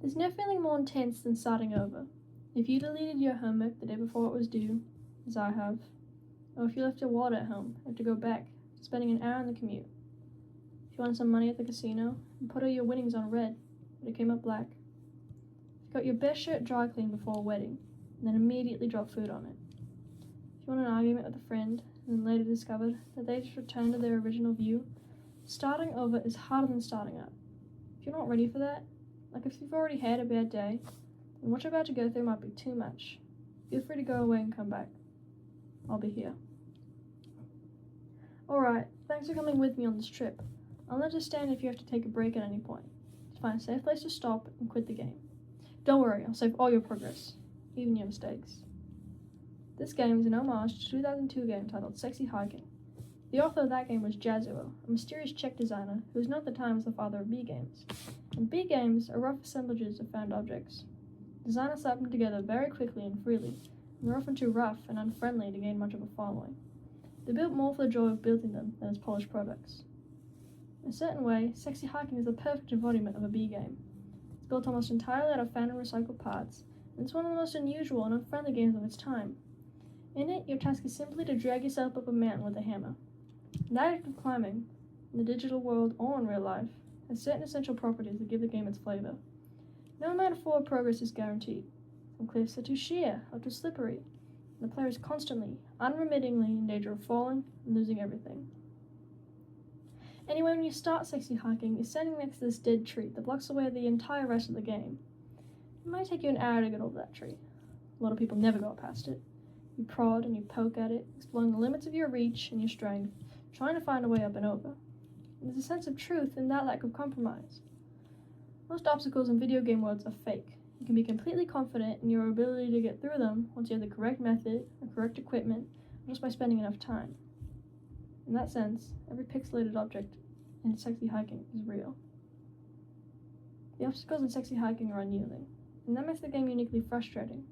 There's no feeling more intense than starting over. If you deleted your homework the day before it was due, as I have, or if you left your wallet at home and have to go back, spending an hour on the commute. If you won some money at the casino and put all your winnings on red, but it came up black. If you got your best shirt dry cleaned before a wedding, and then immediately dropped food on it. If you won an argument with a friend, and then later discovered that they just returned to their original view, starting over is harder than starting up. If you're not ready for that, like if you've already had a bad day, then what you're about to go through might be too much. Feel free to go away and come back. I'll be here. Alright, thanks for coming with me on this trip. I'll understand if you have to take a break at any point. Just find a safe place to stop and quit the game. Don't worry, I'll save all your progress, even your mistakes. This game is an homage to a 2002 game titled Sexy Hiking. The author of that game was Jazuo, a mysterious Czech designer who is known at the time as the father of B games. And B games are rough assemblages of found objects. Designers slap them together very quickly and freely, and they're often too rough and unfriendly to gain much of a following. They're built more for the joy of building them than as polished products. In a certain way, Sexy Hiking is the perfect embodiment of a B game. It's built almost entirely out of found and recycled parts, and it's one of the most unusual and unfriendly games of its time. In it, your task is simply to drag yourself up a mountain with a hammer. That act of climbing, in the digital world or in real life, has certain essential properties that give the game its flavor. No amount of forward progress is guaranteed. Some cliffs are too sheer or too slippery, and the player is constantly, unremittingly in danger of falling and losing everything. Anyway, when you start Sexy Hiking, you're standing next to this dead tree that blocks away the entire rest of the game. It might take you an hour to get over that tree. A lot of people never go past it. You prod and you poke at it, exploring the limits of your reach and your strength, trying to find a way up and over. And there's a sense of truth in that lack of compromise. Most obstacles in video game worlds are fake. You can be completely confident in your ability to get through them once you have the correct method, the correct equipment, or just by spending enough time. In that sense, every pixelated object in Sexy Hiking is real. The obstacles in Sexy Hiking are unyielding, and that makes the game uniquely frustrating.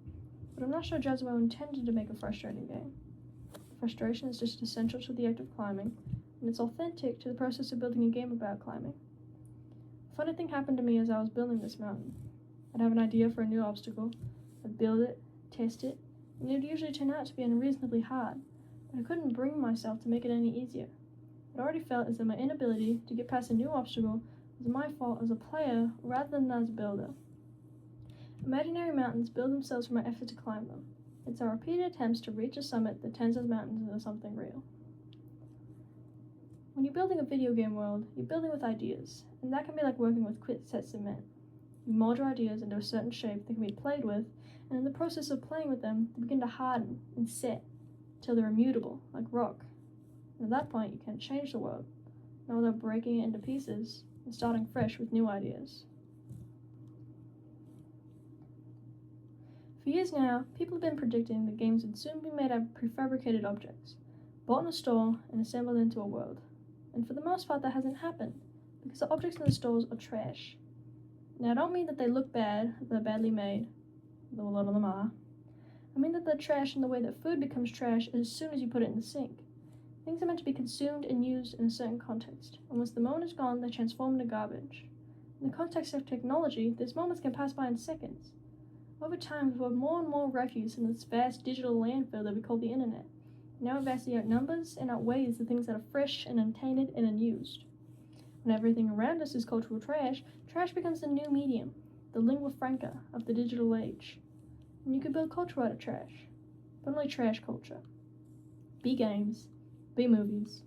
But I'm not sure Jazuo intended to make a frustrating game. The frustration is just essential to the act of climbing, and it's authentic to the process of building a game about climbing. A funny thing happened to me as I was building this mountain. I'd have an idea for a new obstacle, I'd build it, test it, and it would usually turn out to be unreasonably hard, but I couldn't bring myself to make it any easier. It already felt as though my inability to get past a new obstacle was my fault as a player rather than as a builder. Imaginary mountains build themselves from our effort to climb them. It's our repeated attempts to reach a summit that turns those mountains into something real. When you're building a video game world, you're building with ideas, and that can be like working with quick-set cement. You mold your ideas into a certain shape that can be played with, and in the process of playing with them, they begin to harden and set, till they're immutable, like rock. And at that point, you can't change the world, not without breaking it into pieces and starting fresh with new ideas. For years now, people have been predicting that games would soon be made out of prefabricated objects, bought in a store and assembled into a world. And for the most part that hasn't happened, because the objects in the stores are trash. Now I don't mean that they look bad, that they're badly made, though a lot of them are. I mean that they're trash in the way that food becomes trash as soon as you put it in the sink. Things are meant to be consumed and used in a certain context, and once the moment is gone, they transform into garbage. In the context of technology, these moments can pass by in seconds. Over time, we've had more and more refuse in this vast digital landfill that we call the internet. Now it vastly outnumbers and outweighs the things that are fresh and untainted and unused. When everything around us is cultural trash, trash becomes the new medium, the lingua franca of the digital age. And you can build culture out of trash, but only trash culture. B games, B movies,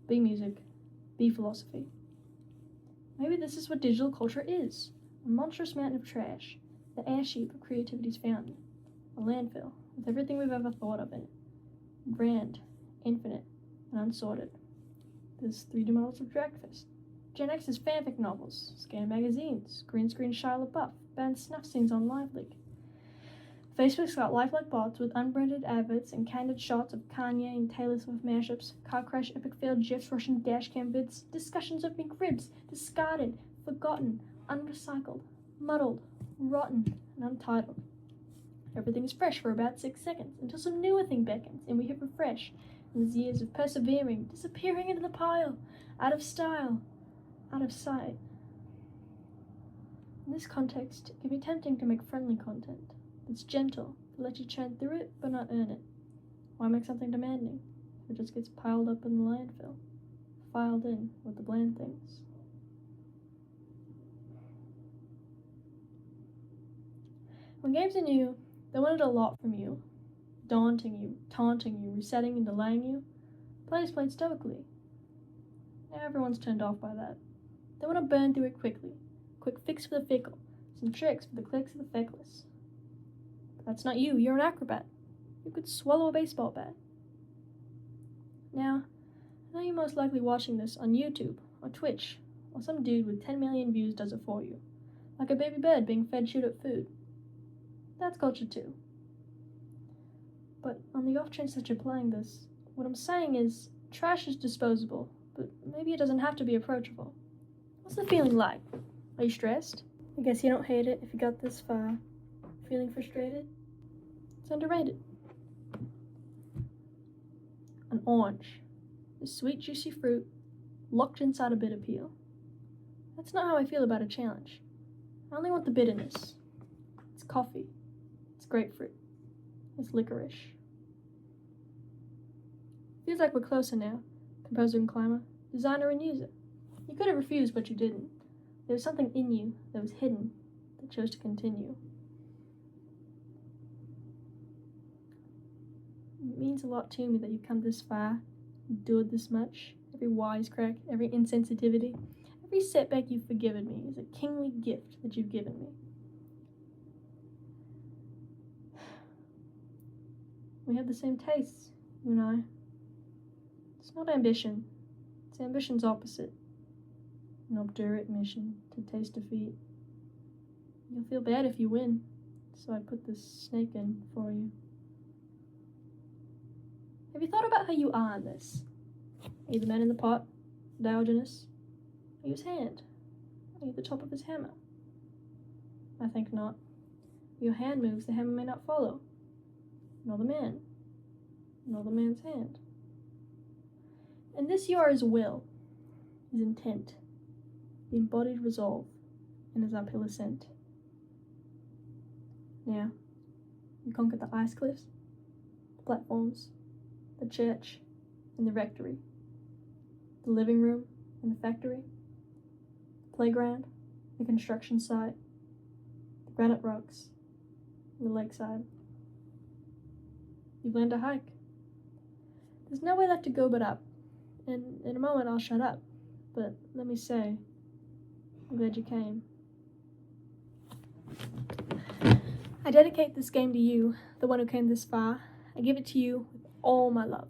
B music, B philosophy. Maybe this is what digital culture is, a monstrous mountain of trash, the ash heap of creativity's fountain, a landfill with everything we've ever thought of in it. Grand, infinite, and unsorted. There's 3D models of breakfast, Gen X's fanfic novels, scan magazines, green screen Shia LaBeouf, banned snuff scenes on LiveLeak. Facebook's got lifelike bots with unbranded adverts and candid shots of Kanye and Taylor Swift mashups, car crash epic fail GIFs, Russian dashcam vids, discussions of McRibs, discarded, forgotten, unrecycled, muddled, rotten, and untitled. Everything is fresh for about 6 seconds, until some newer thing beckons, and we hit refresh, and there's years of persevering, disappearing into the pile, out of style, out of sight. In this context, it can be tempting to make friendly content that's gentle, that lets you churn through it but not earn it. Why make something demanding if it just gets piled up in the landfill, filed in with the bland things? When games are new, they wanted a lot from you, daunting you, taunting you, resetting and delaying you. Players played stoically. Now everyone's turned off by that. They want to burn through it quickly. Quick fix for the fickle. Some tricks for the clicks of the feckless. But that's not you. You're an acrobat. You could swallow a baseball bat. Now, I know you're most likely watching this on YouTube or Twitch, or some dude with 10 million views does it for you. Like a baby bird being fed chewed-up food. That's culture too. But on the off chance that you're playing this, what I'm saying is, trash is disposable, but maybe it doesn't have to be approachable. What's the feeling like? Are you stressed? I guess you don't hate it if you got this far. Feeling frustrated? It's underrated. An orange. A sweet, juicy fruit, locked inside a bitter peel. That's not how I feel about a challenge. I only want the bitterness. It's coffee. It's grapefruit. It's licorice. Feels like we're closer now, composer and climber, designer and user. You could have refused, but you didn't. There was something in you that was hidden, that chose to continue. It means a lot to me that you've come this far, endured this much. Every wisecrack, every insensitivity, every setback you've forgiven me is a kingly gift that you've given me. We have the same tastes, you and I. It's not ambition. It's ambition's opposite. An obdurate mission to taste defeat. You'll feel bad if you win, so I put this snake in for you. Have you thought about how you are in this? Are you the man in the pot, Diogenes? Are you his hand? Are you the top of his hammer? I think not. If your hand moves, the hammer may not follow. Nor the man. Nor the man's hand. And this you are his will, his intent, the embodied resolve in his uphill ascent. Now, you conquered the ice cliffs, the platforms, the church and the rectory, the living room and the factory, the playground, the construction site, the granite rocks, and the lakeside. You've learned to hike. There's no way left to go but up, and in a moment I'll shut up, but let me say, I'm glad you came. I dedicate this game to you, the one who came this far. I give it to you with all my love.